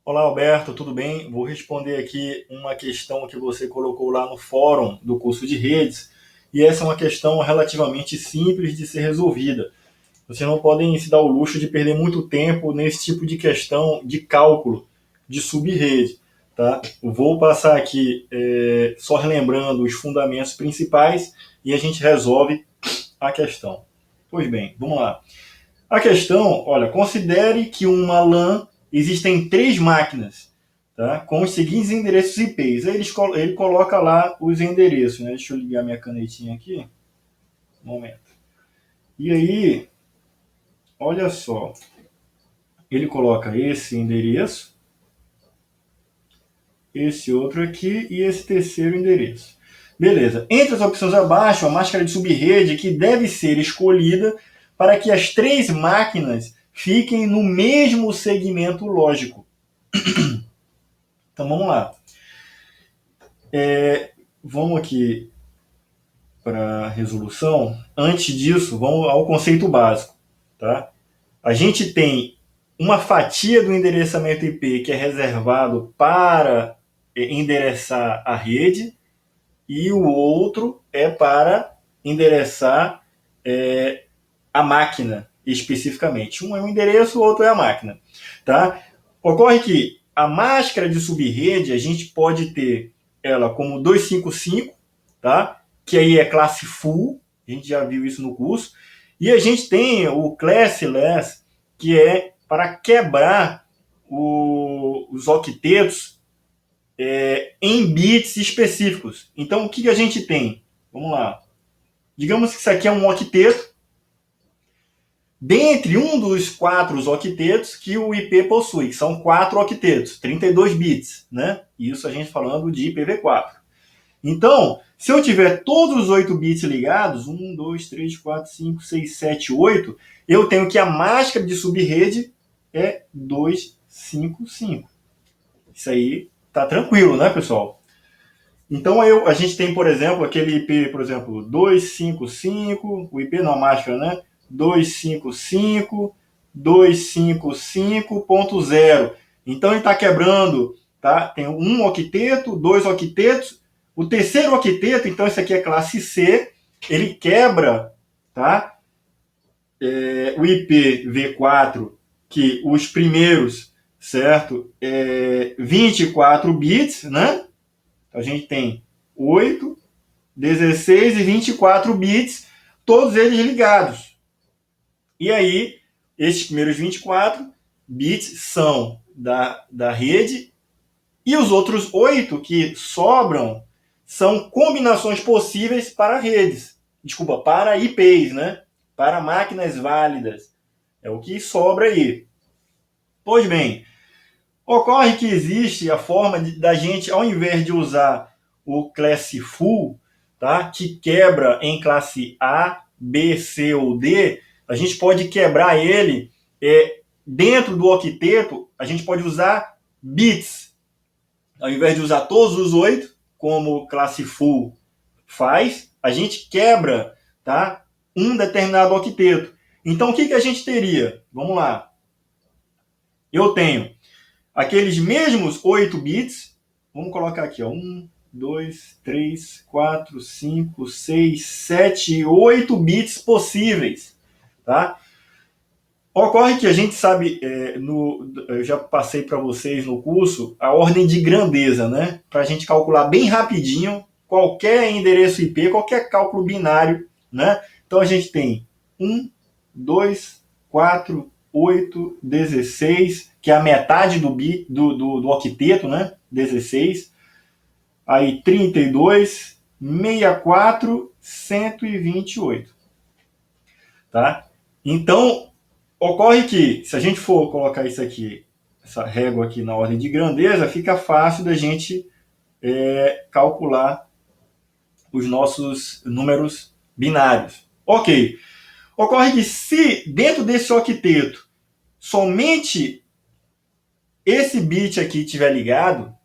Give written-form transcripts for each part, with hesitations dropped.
Olá, Alberto, tudo bem? Vou responder aqui uma questão que você colocou lá no fórum do curso de redes, e essa é uma questão relativamente simples de ser resolvida. Vocês não podem se dar o luxo de perder muito tempo nesse tipo de questão de cálculo de subrede, tá? Vou passar aqui só relembrando os fundamentos principais e a gente resolve a questão. Pois bem, vamos lá. A questão, olha, considere que uma LAN existem três máquinas, tá? Com os seguintes endereços IPs. Aí ele coloca lá os endereços, né? Deixa eu ligar minha canetinha aqui. Um momento. E aí, olha só. Ele coloca esse endereço, esse outro aqui e esse terceiro endereço. Beleza. Entre as opções abaixo, a máscara de subrede que deve ser escolhida para que as três máquinas fiquem no mesmo segmento lógico. Então vamos lá. Vamos aqui para a resolução. Antes disso, vamos ao conceito básico. Tá? A gente tem uma fatia do endereçamento IP que é reservado para endereçar a rede e o outro é para endereçar a máquina especificamente. Um é o endereço, o outro é a máquina. Tá? Ocorre que a máscara de subrede a gente pode ter ela como 255, tá? Que aí é classe full, a gente já viu isso no curso. E a gente tem o classless, que é para quebrar os octetos em bits específicos. Então, o que a gente tem? Vamos lá. Digamos que isso aqui é um octeto, dentre um dos quatro octetos que o IP possui, que são 4 octetos, 32 bits, né? Isso a gente falando de IPv4. Então, se eu tiver todos os 8 bits ligados, 1, 2, 3, 4, 5, 6, 7, 8, eu tenho que a máscara de subrede é 255. Isso aí tá tranquilo, né, pessoal? Então a gente tem, por exemplo, aquele IP, por exemplo, 255, o IP não, máscara, né? 255, 255.0. Então ele está quebrando, tá? Tem um octeto, dois octetos. O terceiro octeto, então esse aqui é classe C, ele quebra, tá? O IPv4, que os primeiros, certo? 24 bits, né? A gente tem 8, 16 e 24 bits, todos eles ligados. E aí, esses primeiros 24 bits são da rede e os outros 8 que sobram são combinações possíveis para redes. Desculpa, para IPs, né? Para máquinas válidas. É o que sobra aí. Pois bem, ocorre que existe a forma da gente, ao invés de usar o classe full, tá, que quebra em classe A, B, C ou D, a gente pode quebrar ele dentro do octeto, a gente pode usar bits. Ao invés de usar todos os 8, como classe full faz, a gente quebra, tá, um determinado octeto. Então, o que a gente teria? Vamos lá. Eu tenho aqueles mesmos 8 bits, vamos colocar aqui, ó, 1, 2, 3, 4, 5, 6, 7, 8 bits possíveis, tá? Ocorre que a gente sabe, eu já passei para vocês no curso, a ordem de grandeza, né? Para a gente calcular bem rapidinho qualquer endereço IP, qualquer cálculo binário, né? Então a gente tem 1, 2, 4, 8, 16, que é a metade do octeto, né? 16. Aí 32, 64, 128. Tá? Então, ocorre que, se a gente for colocar isso aqui, essa régua aqui na ordem de grandeza, fica fácil da gente calcular os nossos números binários. Ok. Ocorre que se dentro desse octeto somente esse bit aqui estiver ligado,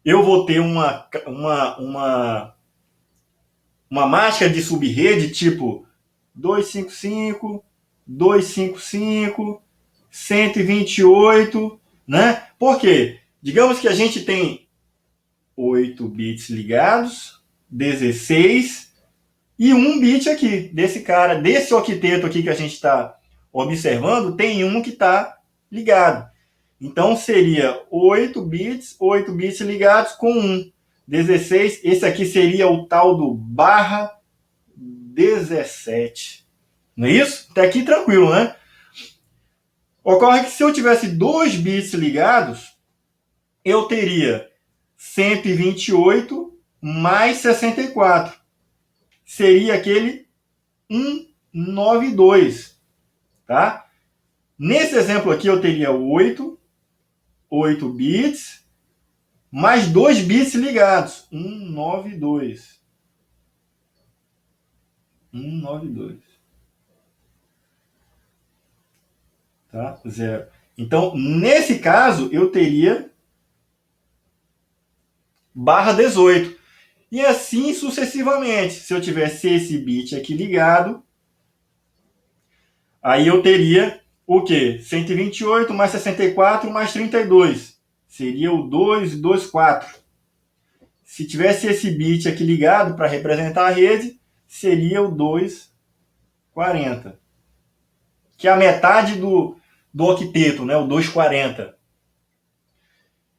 eu vou ter uma máscara de subrede tipo 255, 255, 128, né? Por quê? Digamos que a gente tem 8 bits ligados, 16 e um bit aqui, desse cara, desse octeto aqui que a gente está observando, tem um que está ligado. Então seria 8 bits ligados com 1. 16, esse aqui seria o tal do barra 17. Não é isso? Até aqui tranquilo, né? Ocorre que se eu tivesse 2 bits ligados, eu teria 128 mais 64. Seria aquele 192, tá? Nesse exemplo aqui eu teria 8 bits mais 2 bits ligados, 192. 192. Tá? 0. Então, nesse caso, eu teria barra 18. E assim sucessivamente. Se eu tivesse esse bit aqui ligado, aí eu teria o quê? 128 mais 64 mais 32. Seria o 224. Se tivesse esse bit aqui ligado para representar a rede, seria o 240. Que é a metade do octeto, né? O 240.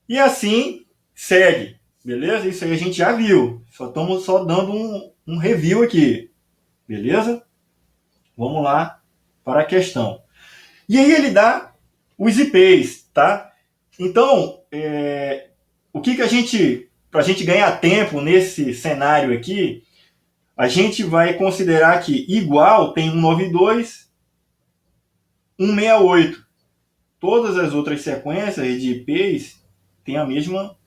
E assim segue. Beleza? Isso aí a gente já viu. Só estamos dando um review aqui. Beleza? Vamos lá para a questão. E aí ele dá os IPs, tá? Então, o que a gente, para a gente ganhar tempo nesse cenário aqui, a gente vai considerar que igual tem 192, 168. Todas as outras sequências de IPs têm a mesma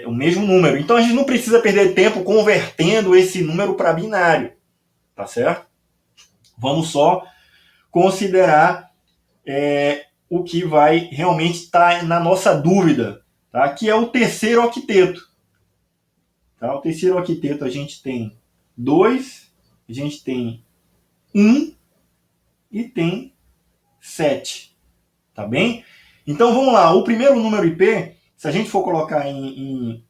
o mesmo número. Então a gente não precisa perder tempo convertendo esse número para binário, tá certo? Vamos só considerar o que vai realmente estar na nossa dúvida, tá? Que é o terceiro octeto. Tá? O terceiro octeto a gente tem 2, a gente tem 1 e tem 7. Tá bem? Então vamos lá, o primeiro número IP, se a gente for colocar em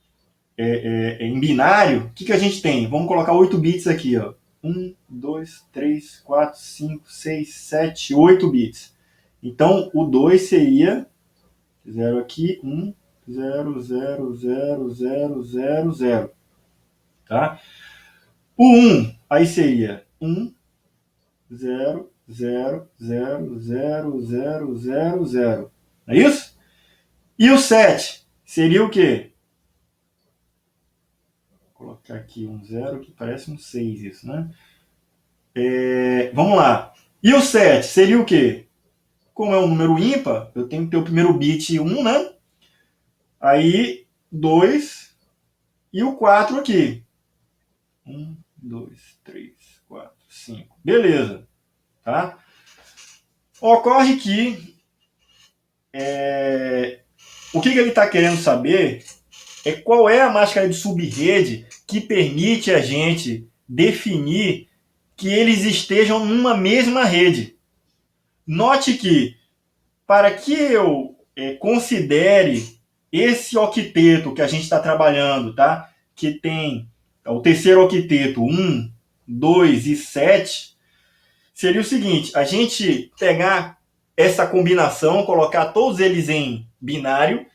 binário, o que a gente tem? Vamos colocar 8 bits aqui, ó. 1, 2, 3, 4, 5, 6, 7, 8 bits. Então o 2 seria 0 aqui, 1, 0, 0, 0, 0, 0, 0. Tá? O 1 aí seria 1, 0, 0, 0, 0, 0, 0, 0. Não é isso? E o 7 seria o quê? Vou colocar aqui um 0 que parece um 6 isso, né? Vamos lá. E o 7 seria o quê? Como é um número ímpar, eu tenho que ter o primeiro bit 1, né? Aí 2 e o 4 aqui. 1, 2, 3, 4, 5. Beleza. Tá? Ocorre que o que ele está querendo saber é qual é a máscara de subrede que permite a gente definir que eles estejam numa mesma rede. Note que, para que eu considere esse octeto que a gente está trabalhando, tá? Que tem o terceiro octeto, 1, 2 e 7, seria o seguinte, a gente pegar essa combinação, colocar todos eles em binário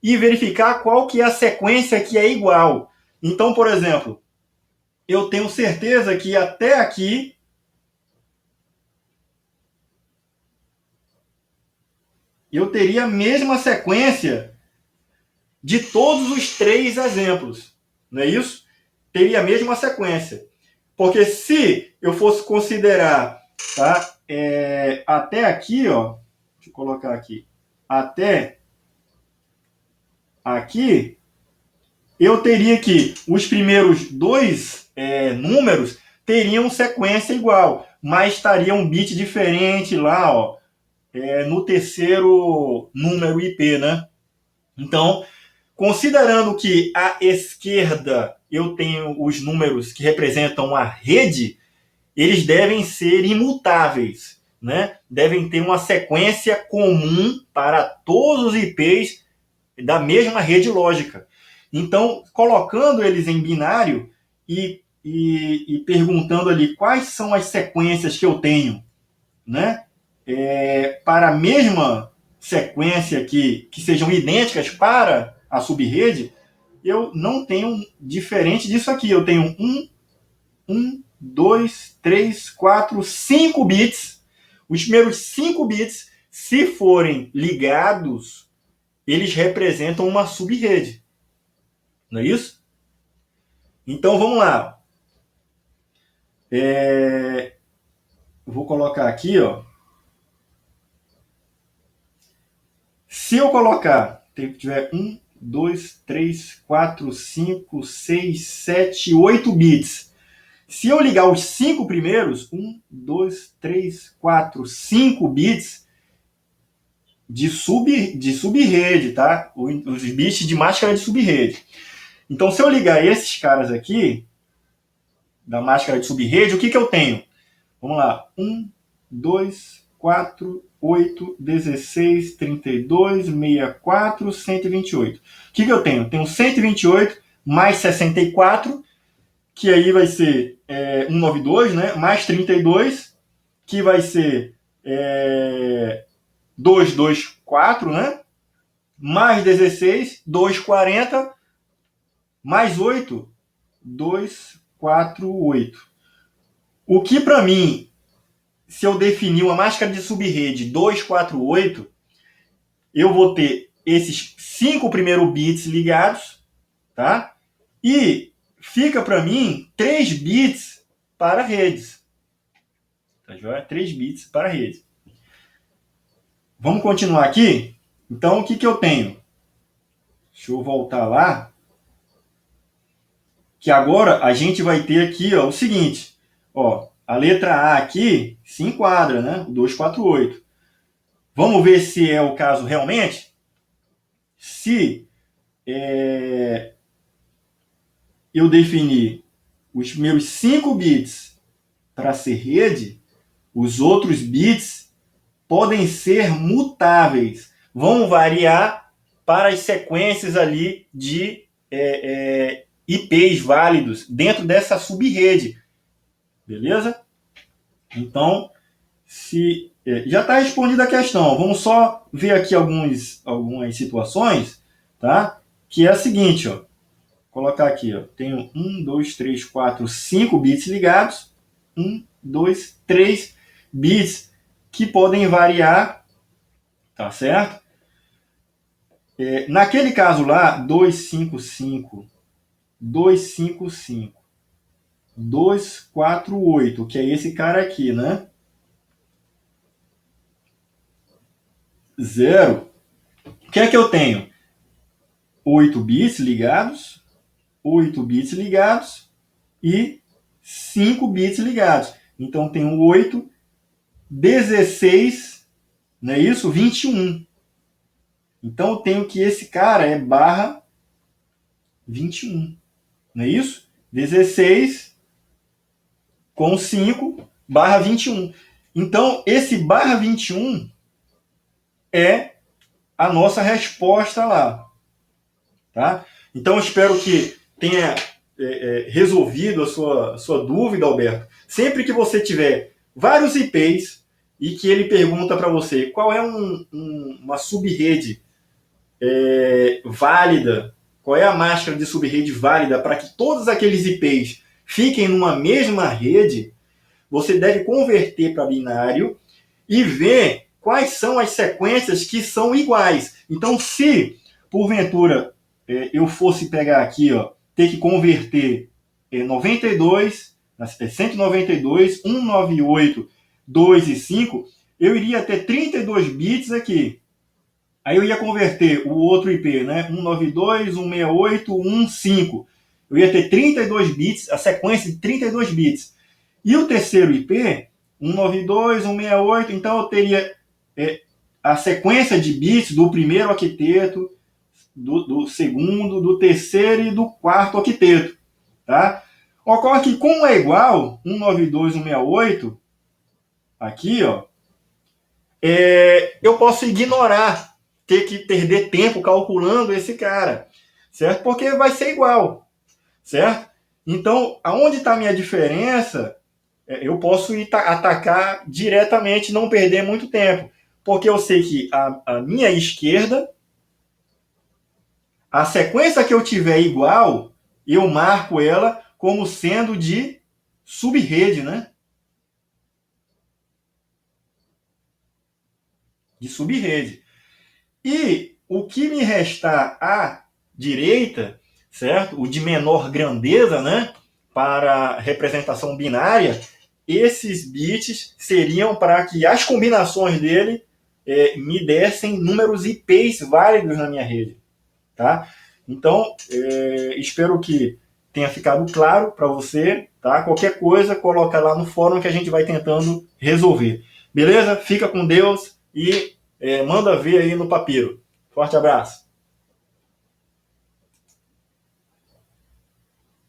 e verificar qual que é a sequência que é igual. Então, por exemplo, eu tenho certeza que até aqui eu teria a mesma sequência de todos os 3 exemplos. Não é isso? Teria a mesma sequência. Porque se eu fosse considerar, tá, até aqui, ó, deixa eu colocar aqui, até aqui, eu teria que os primeiros 2 números teriam sequência igual, mas estaria um bit diferente lá, ó, no terceiro número IP, né? Então, considerando que à esquerda eu tenho os números que representam a rede, eles devem ser imutáveis. né, devem ter uma sequência comum para todos os IPs da mesma rede lógica. Então, colocando eles em binário e perguntando ali quais são as sequências que eu tenho, né, para a mesma sequência que sejam idênticas para a subrede, eu não tenho diferente disso aqui. Eu tenho 2, 3, 4, 5 bits. Os primeiros 5 bits, se forem ligados, eles representam uma subrede. Não é isso? Então vamos lá. Vou colocar aqui, ó. Se eu colocar, tiver 1, 2, 3, 4, 5, 6, 7, 8 bits. Se eu ligar os 5 primeiros, 1, 2, 3, 4, 5 bits de subrede, tá? Os bits de máscara de subrede. Então, se eu ligar esses caras aqui, da máscara de subrede, o que eu tenho? Vamos lá. 1, 2, 4, 8, 16, 32, 64, 128. O que eu tenho? Eu tenho 128 mais 64, que aí vai ser 192, né? Mais 32, que vai ser 224, né? Mais 16, 240, mais 8, 248. O que para mim, se eu definir uma máscara de subrede 248, eu vou ter esses 5 primeiros bits ligados, tá? E fica para mim 3 bits para redes. Tá joia? 3 bits para redes. Vamos continuar aqui? Então, o que eu tenho? Deixa eu voltar lá. Que agora a gente vai ter aqui, ó, o seguinte. Ó, a letra A aqui se enquadra, né? O 248. Vamos ver se é o caso realmente? Se eu definir os meus 5 bits para ser rede, os outros bits podem ser mutáveis. Vão variar para as sequências ali de IPs válidos dentro dessa subrede. Beleza? Então, já está respondida a questão. Vamos só ver aqui algumas situações, tá? Que é a seguinte, ó. Vou colocar aqui, ó. Tenho 1, 2, 3, 4, 5 bits ligados. 1, 2, 3 bits que podem variar, tá certo? Naquele caso lá, 255, 255, 248, que é esse cara aqui, né? 0. O que é que eu tenho? 8 bits ligados, 8 bits ligados e 5 bits ligados. Então, tenho 8, 16, não é isso? 21. Então, eu tenho que esse cara é barra 21. Não é isso? 16 com 5 barra 21. Então, esse barra 21 é a nossa resposta lá. Tá? Então, eu espero que tenha resolvido a sua dúvida, Alberto. Sempre que você tiver vários IPs e que ele pergunta para você qual é uma subrede válida, qual é a máscara de subrede válida para que todos aqueles IPs fiquem numa mesma rede, você deve converter para binário e ver quais são as sequências que são iguais. Então, se porventura eu fosse pegar aqui, ó, ter que converter 92, 192, 198, 2 e 5, eu iria ter 32 bits aqui. Aí eu ia converter o outro IP, né? 192, 168, 15. Eu ia ter 32 bits, a sequência de 32 bits. E o terceiro IP, 192, 168, então eu teria a sequência de bits do primeiro octeto, do segundo, do terceiro e do quarto octeto. Tá? Ocorre que como é igual 192, 168, aqui, ó, eu posso ignorar, ter que perder tempo calculando esse cara, certo? Porque vai ser igual, certo? Então, aonde está a minha diferença, eu posso ir atacar diretamente, não perder muito tempo. Porque eu sei que a minha esquerda, a sequência que eu tiver igual, eu marco ela como sendo de subrede, né? De subrede. E o que me restar à direita, certo? O de menor grandeza, né? Para representação binária, esses bits seriam para que as combinações dele me dessem números IPs válidos na minha rede, tá? Então, espero que tenha ficado claro para você, tá? Qualquer coisa, coloca lá no fórum que a gente vai tentando resolver. Beleza? Fica com Deus e manda ver aí no papiro. Forte abraço.